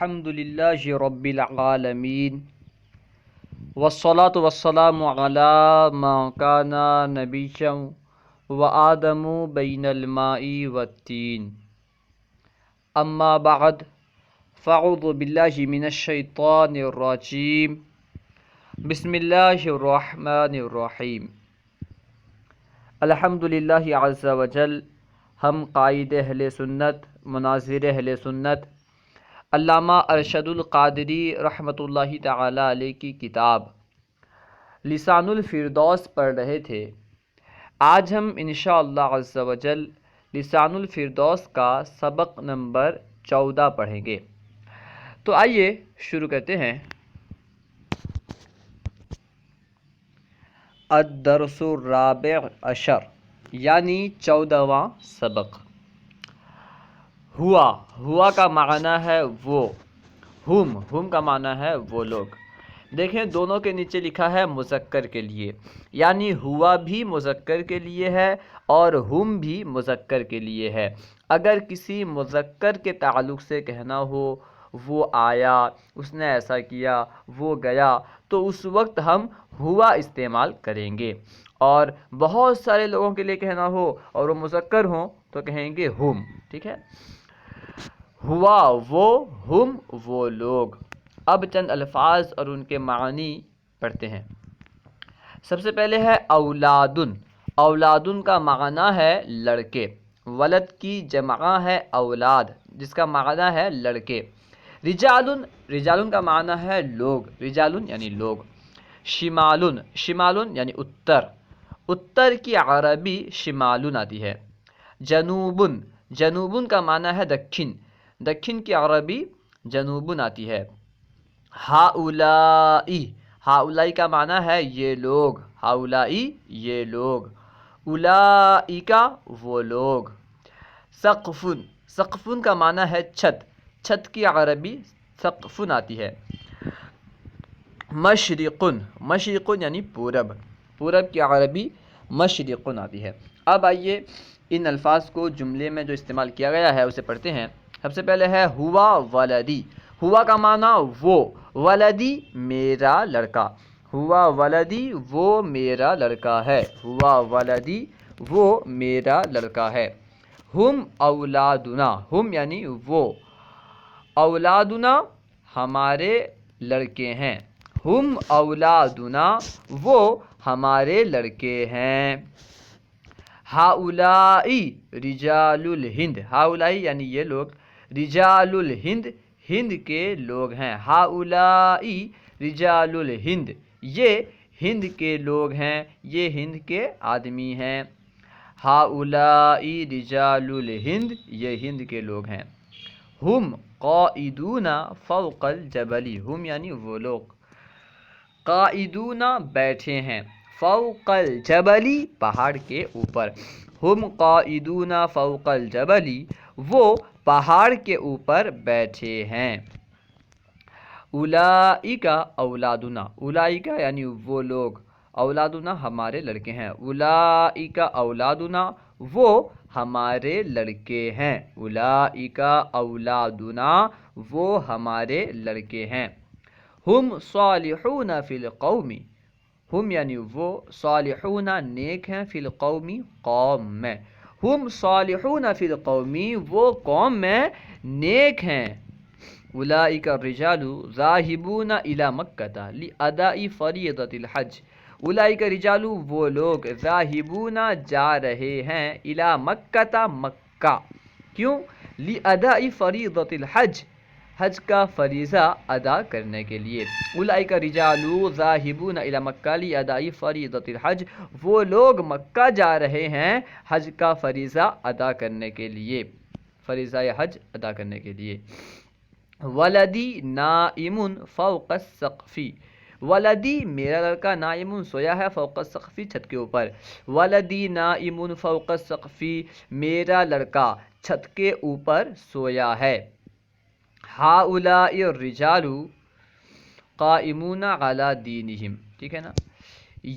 الحمدللہ رب العالمین والصلاة والسلام علی ما کان نبیا وآدم بین الماء والتین اما بعد فاعوذ باللہ من الشیطان الرجیم بسم اللہ الرحمن الرحیم الحمدللہ عز وجل۔ ہم قائد اہل سنت، مناظر اہل سنت علامہ ارشد القادری رحمۃ اللہ تعالی علیہ کی کتاب لسان الفردوس پڑھ رہے تھے۔ آج ہم انشاءاللہ عز وجل لسان الفردوس کا سبق نمبر 14 پڑھیں گے۔ تو آئیے شروع کرتے ہیں۔ الدرس الرابع عشر یعنی 14واں سبق۔ ہوا کا معنی ہے وہ، ہم کا معنی ہے وہ لوگ۔ دیکھیں دونوں کے نیچے لکھا ہے مذکر کے لیے، یعنی ہوا بھی مذکر کے لیے ہے اور ہم بھی مذکر کے لیے ہے۔ اگر کسی مذکر کے تعلق سے کہنا ہو وہ آیا، اس نے ایسا کیا، وہ گیا، تو اس وقت ہم ہوا استعمال کریں گے۔ اور بہت سارے لوگوں کے لیے کہنا ہو اور وہ مذکر ہوں تو کہیں گے ہم، ٹھیک ہے۔ ہوا وہ، ہم وہ لوگ۔ اب چند الفاظ اور ان کے معنی پڑھتے ہیں۔ سب سے پہلے ہے اولادن۔ اولادن کا معنی ہے لڑکے۔ ولد کی جمع ہے اولاد، جس کا معنی ہے لڑکے۔ رجالن، رجالن کا معنی ہے لوگ، رجالن یعنی لوگ۔ شمالن، شمالن یعنی اتر، اتر کی عربی شمالن آتی ہے۔ جنوبن، جنوبن کا معنی ہے دکھن، دکھن کی عربی جنوبن آتی ہے۔ ہاؤلائی، ہاؤلائی کا معنی ہے یہ لوگ، ہاؤلائی یہ لوگ۔ اولائکا وہ لوگ۔ سقفن، سقفن کا معنی ہے چھت، چھت کی عربی سقفن آتی ہے۔ مشرقن، مشرقن یعنی پورب، پورب کی عربی مشرقن آتی ہے۔ اب آئیے ان الفاظ کو جملے میں جو استعمال کیا گیا ہے اسے پڑھتے ہیں۔ سب سے پہلے ہے ہوا ولدی۔ ہوا کا معنی وہ، ولدی میرا لڑکا، ہوا ولدی وہ میرا لڑکا ہے، ہوا ولدی وہ میرا لڑکا ہے۔ ہم اولادنا، ہم یعنی وہ، اولادنا ہمارے لڑکے ہیں، ہم اولادنا وہ ہمارے لڑکے ہیں۔ ہاؤلائی رجال الہند، ہاؤلائی یعنی یہ لوگ، رجال الہند ہند کے لوگ ہیں۔ ہاؤلائی رجال الہند، یہ ہند کے لوگ ہیں، یہ ہند کے آدمی ہیں۔ ہاؤلائی رجال الہند، یہ ہند کے لوگ ہیں۔ ہم قائدون فوق الجبل، ہم یعنی وہ لوگ، قائدون بیٹھے ہیں، فوق الجبل پہاڑ کے اوپر، ہم قائدون فوق الجبل وہ پہاڑ کے اوپر بیٹھے ہیں۔ اولئک اولادنا، اولئک یعنی وہ لوگ، اولادنا ہمارے لڑکے ہیں، اولئک اولادنا وہ ہمارے لڑکے ہیں، اولئک اولادنا وہ ہمارے لڑکے ہیں۔ ہم صالحون فی القوم، ہم یعنی وہ، صالحون نیک ہیں، فی القوم قوم میں، ہم صالحون فی القوم وہ قوم میں نیک ہیں۔ اولئک الرجال ذاہبون الی مکۃ لاداء فریضۃ الحج، اولئک رجال وہ لوگ، ذاہبون جا رہے ہیں، الی مکۃ مکہ، کیوں؟ لاداء فریضۃ الحج، حج کا فریضہ ادا کرنے کے لیے۔ اولئک رجال ذاہبون الی مکہ لاداء فریضۃ الحج، وہ لوگ مکہ جا رہے ہیں حج کا فریضہ ادا کرنے کے لیے، فریضہ حج ادا کرنے کے لیے۔ ولدی نائم فوق السقف، ولدی میرا لڑکا، نائم سویا ہے، فوق السقف چھت کے اوپر، ولدی نائم فوق السقف میرا لڑکا چھت کے اوپر سویا ہے۔ ہؤلاء الرجال قائمون علی دینہم، ٹھیک ہے نا،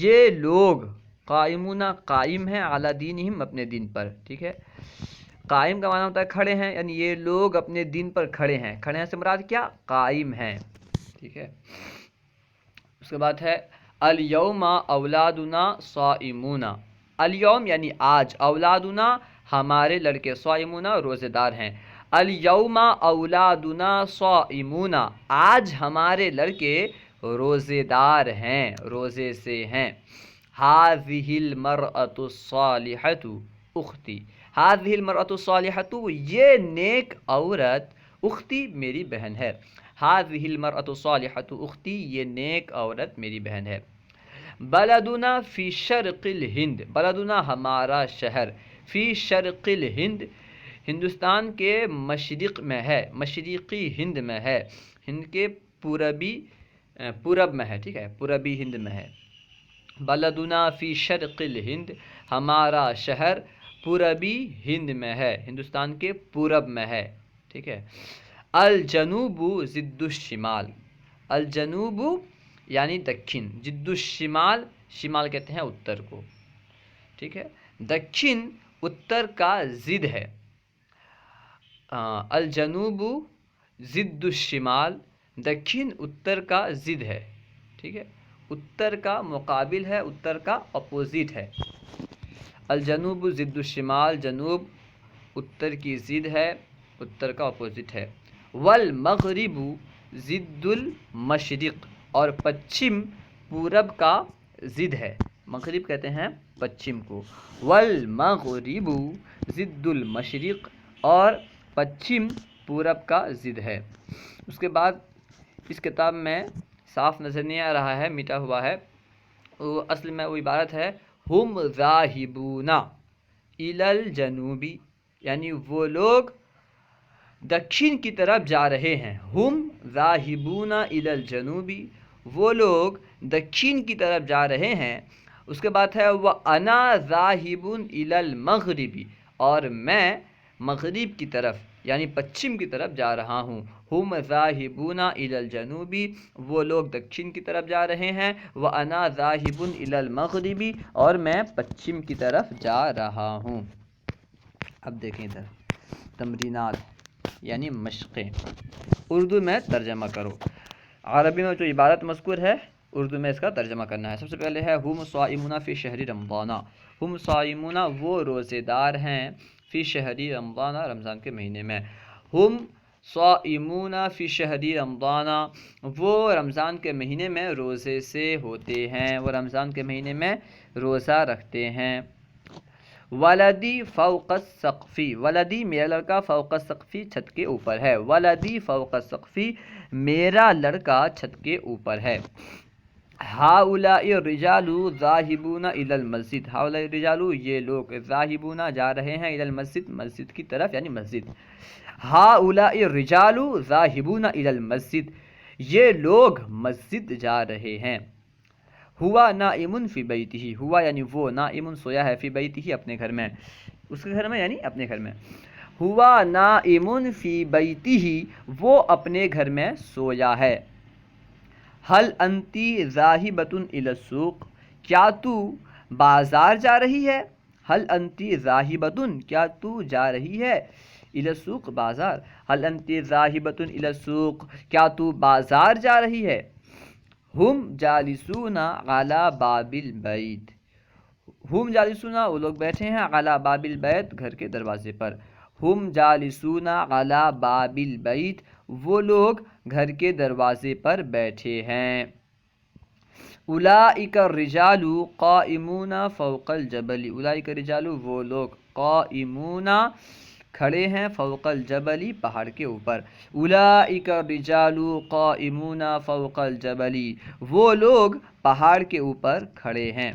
یہ لوگ قائمون قائم ہیں، علی دینہم اپنے دین پر، ٹھیک ہے۔ قائم کا معنی ہوتا ہے کھڑے ہیں، یعنی یہ لوگ اپنے دین پر کھڑے ہیں، کھڑے ہیں سے مراد کیا؟ قائم ہیں، ٹھیک ہے۔ اس کے بعد ہے الیوم اولادنا صائمون، الیوم یعنی آج، اولادنا ہمارے لڑکے، صائمون روزے دار ہیں، الیوم اولادنا صائمون آج ہمارے لڑکے روزے دار ہیں، روزے سے ہیں۔ هذه المرأة الصالحة اختی، هذه المرأة الصالحة یہ نیک عورت، اختی میری بہن ہے، هذه المرأة الصالحة اختی یہ نیک عورت میری بہن ہے۔ بلدنا فی شرق الہند، بلدنا ہمارا شہر، فی شرق الہند ہندوستان کے مشرق میں ہے، مشرقی ہند میں ہے، ہند کے پورب میں ہے، ٹھیک ہے، پوربی ہند میں ہے۔ بلدنا فی شرق الہند ہمارا شہر پوربی ہند میں ہے، ہندوستان کے پورب میں ہے، ٹھیک ہے۔ الجنوب ضد الشمال، الجنوب یعنی دکھن، ضد الشمال شمال کہتے ہیں اتر کو، ٹھیک ہے، دکھن اتر کا ضد ہے، الجنوب ضد الشمال دکھن اتر کا ضد ہے، ٹھیک ہے، اتر کا مقابل ہے، اتر کا اپوزٹ ہے۔ الجنوب ضد الشمال جنوب اتر کی ضد ہے، اتر کا اپوزٹ ہے۔ والمغرب ضد المشرق اور پچھم پورب کا ضد ہے، مغرب کہتے ہیں پچھم کو۔ والمغرب ضد المشرق اور پچھم پورب کا ضد ہے۔ اس کے بعد اس کتاب میں صاف نظر نہیں آ رہا ہے، مٹا ہوا ہے، اصل میں وہ عبارت ہے ہم ذاہبون الی الجنوب، یعنی وہ لوگ دکھن کی طرف جا رہے ہیں، ہم ذاہبون الی الجنوب وہ لوگ دکھن کی طرف جا رہے ہیں۔ اس کے بعد ہے وَأَنَا ذَاهِبٌ إِلَى الْمَغْرِبِ اور میں مغرب کی طرف یعنی پچھم کی طرف جا رہا ہوں، ہم ذاہبون الی الجنوب وہ لوگ دکھن کی طرف جا رہے ہیں، وَأَنَا ذَاهِبٌ إِلَى الْمَغْرِبِ اور میں پچھم کی طرف جا رہا ہوں۔ اب دیکھیں ادھر تمرینات یعنی مشقیں، اردو میں ترجمہ کرو۔ عربی میں جو عبارت مذکور ہے اردو میں اس کا ترجمہ کرنا ہے۔ سب سے پہلے ہے ہم صائمون فی شہر رمضان، ہم صائمون وہ روزے دار ہیں، فی شہر رمضان رمضان کے مہینے میں، ہم صائمون فی شہر رمضان وہ رمضان کے مہینے میں روزے سے ہوتے ہیں، وہ رمضان کے مہینے میں روزہ رکھتے ہیں۔ ولدی فوق السقف، ولدی میرا لڑکا، فوق السقف چھت کے اوپر ہے، ولدی فوق السقف میرا لڑکا چھت کے اوپر ہے۔ ہؤلاء الرجال ذاہبون الی المسجد، ہؤلاء الرجال یہ لوگ، ذاہبون جا رہے ہیں، الی المسجد مسجد کی طرف یعنی مسجد، ہؤلاء الرجال ذاہبون الی المسجد یہ لوگ مسجد جا رہے ہیں۔ ہوا نائم فی بیتہ، ہوا یعنی وہ، نائم سویا ہے، فی بیتہ اپنے گھر میں، اس کے گھر میں یعنی اپنے گھر میں، ہوا نائم فی بیتہ وہ اپنے گھر میں سویا ہے۔ ہل انتی ذاہبۃ الی السوق کیا تو بازار جا رہی ہے، ہل انتی ذاہبۃ کیا تو جا رہی ہے، الی السوق بازار، ہل انتی ذاہبۃ الی السوق کیا تو بازار جا رہی ہے۔ ہم جالسون علی باب البیت، ہم جالسون وہ لوگ بیٹھے ہیں، علی باب البیت گھر کے دروازے پر، ہم جالسون علی باب البیت وہ لوگ گھر کے دروازے پر بیٹھے ہیں۔ اولئک الرجال قائمون فوق الجبل، اولئک الرجال وہ لوگ قائمون کھڑے ہیں، فوق الجبل پہاڑ کے اوپر، اولئک الرجال قائمون فوق الجبل وہ لوگ پہاڑ کے اوپر کھڑے ہیں۔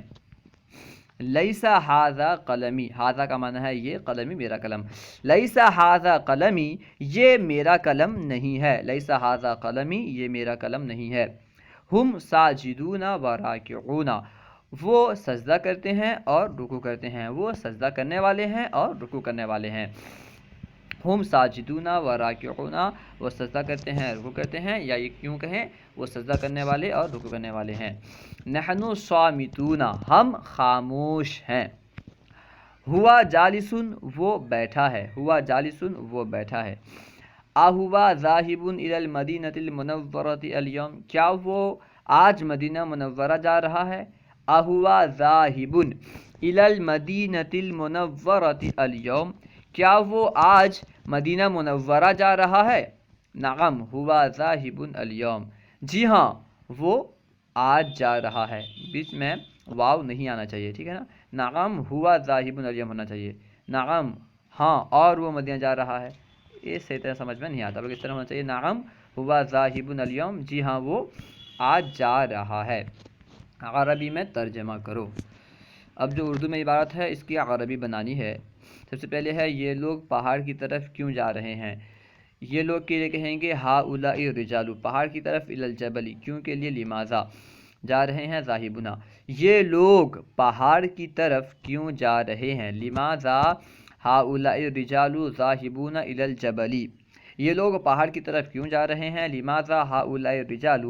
لیس ھذا قلمی، ھذا کا معنی ہے یہ، قلمی میرا قلم، لیس ھذا قلمی یہ میرا قلم نہیں ہے، لیس ھذا قلمی یہ میرا قلم نہیں ہے۔ ہم ساجدون و راکعون وہ سجدہ کرتے ہیں اور رکوع کرتے ہیں، وہ سجدہ کرنے والے ہیں اور رکوع کرنے والے ہیں۔ ہم ساجدون و راکعون وہ سجدہ کرتے ہیں رکوع کرتے ہیں، یا یہ کیوں کہیں وہ سجدہ کرنے والے اور رکوع کرنے والے ہیں۔ نحن صامتون ہم خاموش ہیں، ہوا جالسن وہ بیٹھا ہے، ہوا جالسن وہ بیٹھا ہے۔ آہوا ذاہب الی المدینۃ المنورۃ اليوم کیا وہ آج مدینہ منورہ جا رہا ہے؟ آہوا ذاہب الی المدینۃ المنورۃ اليوم کیا وہ آج مدینہ منورہ جا رہا ہے؟ نعم ہوا ذاہب اليوم جی ہاں وہ آج جا رہا ہے، بیچ میں واو نہیں آنا چاہیے، ٹھیک ہے نا، نعم ہوا ذاہب اليوم ہونا چاہیے، نعم ہاں اور وہ مدینہ جا رہا ہے، یہ صحیح طرح سمجھ میں نہیں آتا، بلکہ اس طرح ہونا چاہیے نعم ہوا ذاہب اليوم جی ہاں وہ آج جا رہا ہے۔ عربی میں ترجمہ کرو۔ اب جو اردو میں عبارت ہے اس کی عربی بنانی ہے۔ سب سے پہلے ہے یہ لوگ پہاڑ کی طرف کیوں جا رہے ہیں؟ یہ لوگ کے لیے کہیں گے ہؤلاء الرجال پہاڑ کی طرف الی الجبل کیوں کے لیے لماذا جا رہے ہیں ذاہبنا یہ لوگ پہاڑ کی طرف کیوں جا رہے ہیں، لماذا ہؤلاء الرجال ذاہبون الی الجبل یہ لوگ پہاڑ کی طرف کیوں جا رہے ہیں، لماذا ہؤلاء الرجال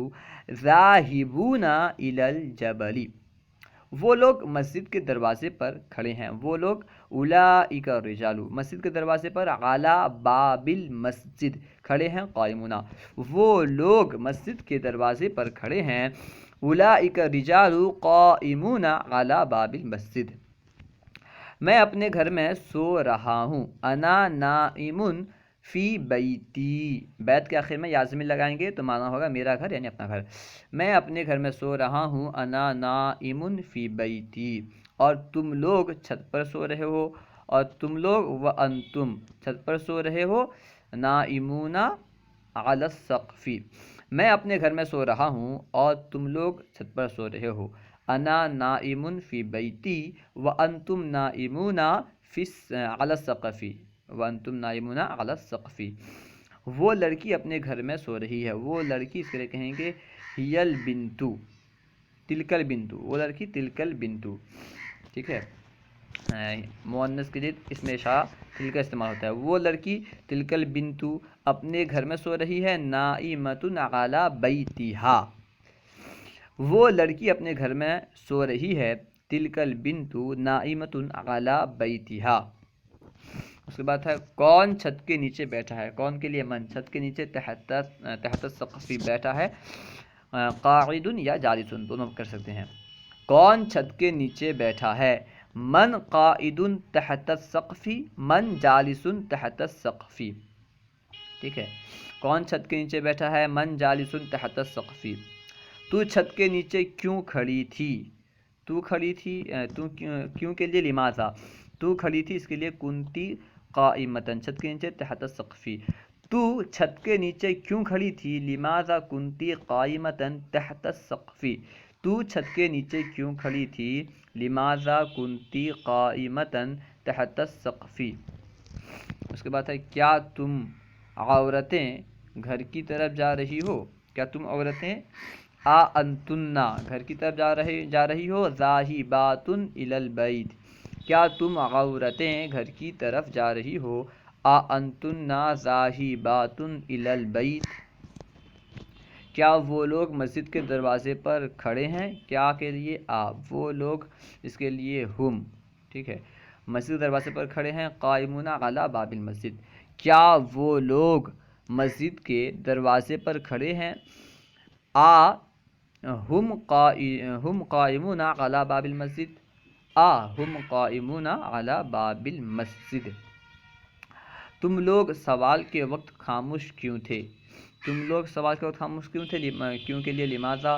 ذاہبون الی الجبل وہ لوگ مسجد کے دروازے پر کھڑے ہیں، وہ لوگ اولئک الرجال مسجد کے دروازے پر علی باب المسجد کھڑے ہیں، قائمون وہ لوگ مسجد کے دروازے پر کھڑے ہیں، اولئک الرجال قائمون علی باب المسجد۔ میں اپنے گھر میں سو رہا ہوں، انا نائم فی بیتی بیت کے آخر میں یا ضمیر لگائیں گے تو معنی ہوگا میرا گھر یعنی اپنا گھر۔ میں اپنے گھر میں سو رہا ہوں، انا نائم فی بیتی اور تم لوگ چھت پر سو رہے ہو، اور تم لوگ وانتم چھت پر سو رہے ہو، نائمون علی السقف میں اپنے گھر میں سو رہا ہوں اور تم لوگ چھت پر سو رہے ہو، انا نائم فی بیتی وانتم نائمون علی السقف وانتم نائمون علی السقف وہ لڑکی اپنے گھر میں سو رہی ہے، وہ لڑکی اس کے لیے کہیں گے ہی البنت تلک البنت وہ لڑکی تلک البنت، ٹھیک ہے، مؤنث کے لیے اس میں اشارہ تلک کا استعمال ہوتا ہے، وہ لڑکی تلک البنت اپنے گھر میں سو رہی ہے، نائمۃ علی بیتھا وہ لڑکی اپنے گھر میں سو رہی ہے، تلک البنت نائمۃ علی بیتھا۔ اس کے بعد ہے کون چھت کے نیچے بیٹھا ہے، کون کے لیے من چھت کے نیچے تحت السقف بیٹھا ہے، قاعد یا جالس دونوں کر سکتے ہیں، کون چھت کے نیچے بیٹھا ہے، من قاعد تحت السقف من جالس تحت السقف، ٹھیک ہے، کون چھت کے نیچے بیٹھا ہے، من جالس تحت السقف۔ تو چھت کے نیچے کیوں کھڑی تھی، تو کھڑی تھی تو کیوں کے لیے لماذا تو کھڑی تھی اس کے لیے کنتی قائمتن چھت کے نیچے تحت السقف تو چھت کے نیچے کیوں کھڑی تھی، لماذا کنتی قائمتن تحت السقف تو چھت کے نیچے کیوں کھڑی تھی، لماذا کنتی قائمتن تحت السقف۔ اس کے بعد ہے کیا تم عورتیں گھر کی طرف جا رہی ہو، کیا تم عورتیں انتن گھر کی طرف جا رہی ہو، ذاہبات الی البیت کیا تم عورتیں گھر کی طرف جا رہی ہو، انتن ذاہبات الی البیت کیا وہ لوگ مسجد کے دروازے پر کھڑے ہیں، کیا کے لیے وہ لوگ اس کے لیے ہم، ٹھیک ہے، مسجد کے دروازے پر کھڑے ہیں، قائمون علی باب المسجد کیا وہ لوگ مسجد کے دروازے پر کھڑے ہیں، ہم قائمون علی باب المسجد ہم قائمون علی باب المسجد۔ تم لوگ سوال کے وقت خاموش کیوں تھے، تم لوگ سوال کے وقت خاموش کیوں تھے، کیوں کے لیے لماذا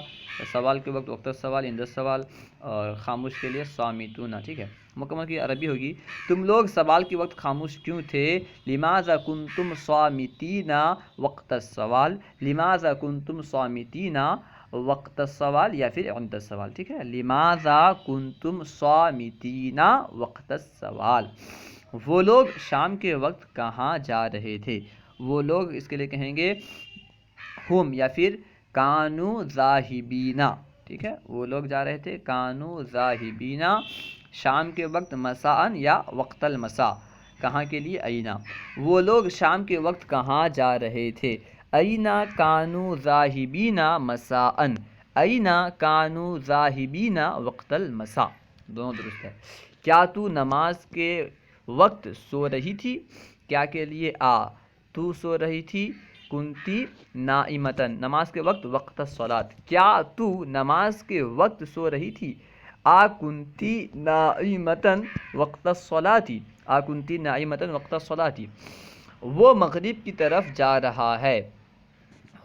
سوال کے وقت وقت السوال عند السوال اور خاموش کے لیے صامتون، ٹھیک ہے، مکمل کی عربی ہوگی تم لوگ سوال کے وقت خاموش کیوں تھے، لماذا کنتم صامتین وقت السوال لماذا کنتم صامتین وقت السوال یا پھر عند السوال، ٹھیک ہے، لماذا کنتم صامتین وقت السوال وہ لوگ شام کے وقت کہاں جا رہے تھے، وہ لوگ اس کے لیے کہیں گے ہم یا پھر کانو ذاہبین، ٹھیک ہے، وہ لوگ جا رہے تھے کانو ذاہبین شام کے وقت، مساء یا وقت المساء کہاں کے لیے اینا وہ لوگ شام کے وقت کہاں جا رہے تھے، اینا کانو ذاہبین مساء اینا کانو ذاہبین وقت المساء دونوں درست ہے، کیا تو نماز کے وقت سو رہی تھی؟ کیا کے لیے تو سو رہی تھی؟ کنتی نائمتن نماز کے وقت وقت الصلاۃ کیا تو نماز کے وقت سو رہی تھی؟ کنتی نائمتن وقت الصلاۃ کنتی نائمتن وقت الصلاۃ وہ مغرب کی طرف جا رہا ہے،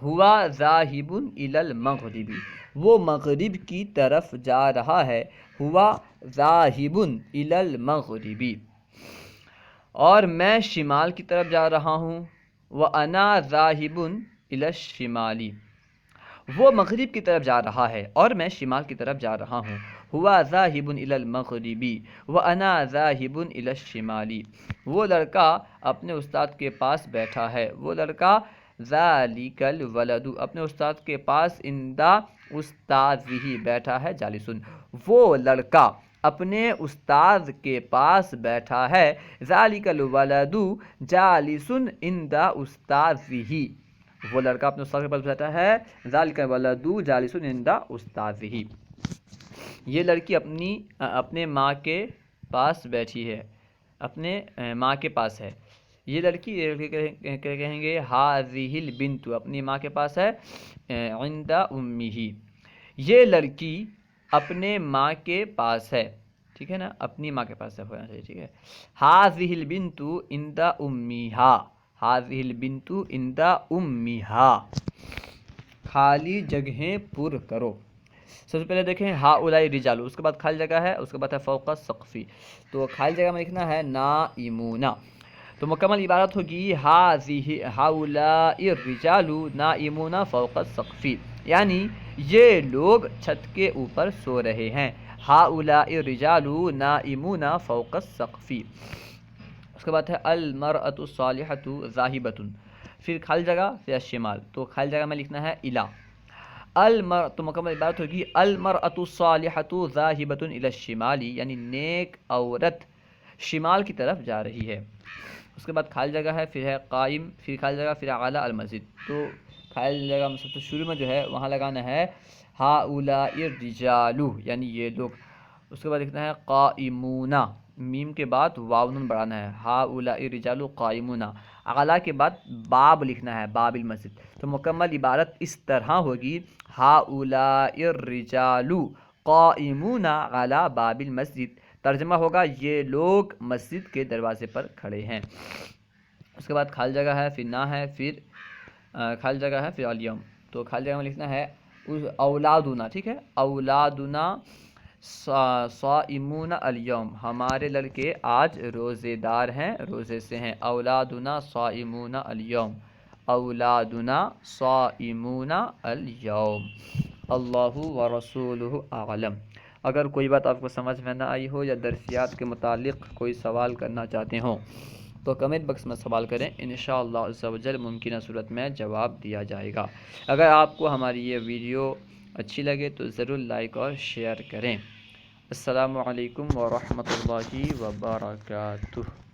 ہوا ذاہب الی المغرب وہ مغرب کی طرف جا رہا ہے، ہوا ذاہب الی المغرب اور میں شمال کی طرف جا رہا ہوں، وانا ذاہب الی الشمال وہ مغرب کی طرف جا رہا ہے اور میں شمال کی طرف جا رہا ہوں، ہوا ذاہب الی المغرب وانا ذاہب الی الشمال وہ لڑکا اپنے استاد کے پاس بیٹھا ہے، وہ لڑکا ذالک الولد اپنے استاد کے پاس عند استاذہ بیٹھا ہے، جالسن وہ لڑکا اپنے استاد کے پاس بیٹھا ہے، ذالک الولد جالسن عند استاذہ وہ لڑکا اپنے استاد کے پاس بیٹھا ہے، ذالک الولد جالسن عند استاذہ یہ لڑکی اپنے ماں کے پاس بیٹھی ہے، اپنے ماں کے پاس ہے، یہ لڑکی کہیں گے ہذہ البنت اپنی ماں کے پاس ہے، عند امہ یہ لڑکی اپنے ماں کے پاس ہے، ٹھیک ہے نا، اپنی ماں کے پاس ہے ہونا چاہیے، ٹھیک ہے، ہذہ البنت عند امہا ہذہ البنت عند امہا خالی جگہیں پر کرو۔ سب سے پہلے دیکھیں ہؤلاء الرجال، اس کے بعد خالی جگہ ہے، اس کے بعد ہے فوق السقف، تو خالی جگہ میں لکھنا ہے نائمون، تو مکمل عبارت ہوگی ہؤلاء الرجال نائمون فوق السقف یعنی یہ لوگ چھت کے اوپر سو رہے ہیں، ہؤلاء الرجال نائمون فوق السقف۔ اس کے بعد ہے المرأة الصالحة ذاہبۃ، پھر خالی جگہ پھر الشمال، تو خالی جگہ میں لکھنا ہے الی، تو مکمل عبارت ہوگی المرأة الصالحة ذاہبۃ الی الشمال یعنی نیک عورت شمال کی طرف جا رہی ہے۔ اس کے بعد خالی جگہ ہے، پھر ہے قائم، پھر خالی جگہ پھر اعلی المسجد، تو خالی جگہ میں سب سے شروع میں جو ہے وہاں لگانا ہے ہؤلاء الرجال یعنی یہ لوگ، اس کے بعد لکھنا ہے قائمون، میم کے بعد واو نون بڑھانا ہے، ہؤلاء الرجال قائمون، اعلیٰ کے بعد باب لکھنا ہے، باب المسجد، تو مکمل عبارت اس طرح ہوگی ہؤلاء الرجال قائمون علی باب المسجد، ترجمہ ہوگا یہ لوگ مسجد کے دروازے پر کھڑے ہیں۔ اس کے بعد خالی جگہ ہے، پھر نہ ہے، پھر خالی جگہ ہے، پھر الیوم، تو خالی جگہ میں لکھنا ہے اولادنا، ٹھیک ہے، اولادنا صائمون الیوم ہمارے لڑکے آج روزے دار ہیں، روزے سے ہیں، اولادنا صائمون الیوم اولادنا صائمون الیوم، اللہ ورسولہ اعلم۔ اگر کوئی بات آپ کو سمجھ میں نہ آئی ہو یا درسیات کے متعلق کوئی سوال کرنا چاہتے ہوں تو کمنٹ باکس میں سوال کریں، انشاءاللہ عز و جل ممکنہ صورت میں جواب دیا جائے گا۔ اگر آپ کو ہماری یہ ویڈیو اچھی لگے تو ضرور لائک اور شیئر کریں۔ السلام علیکم ورحمۃ اللہ وبرکاتہ۔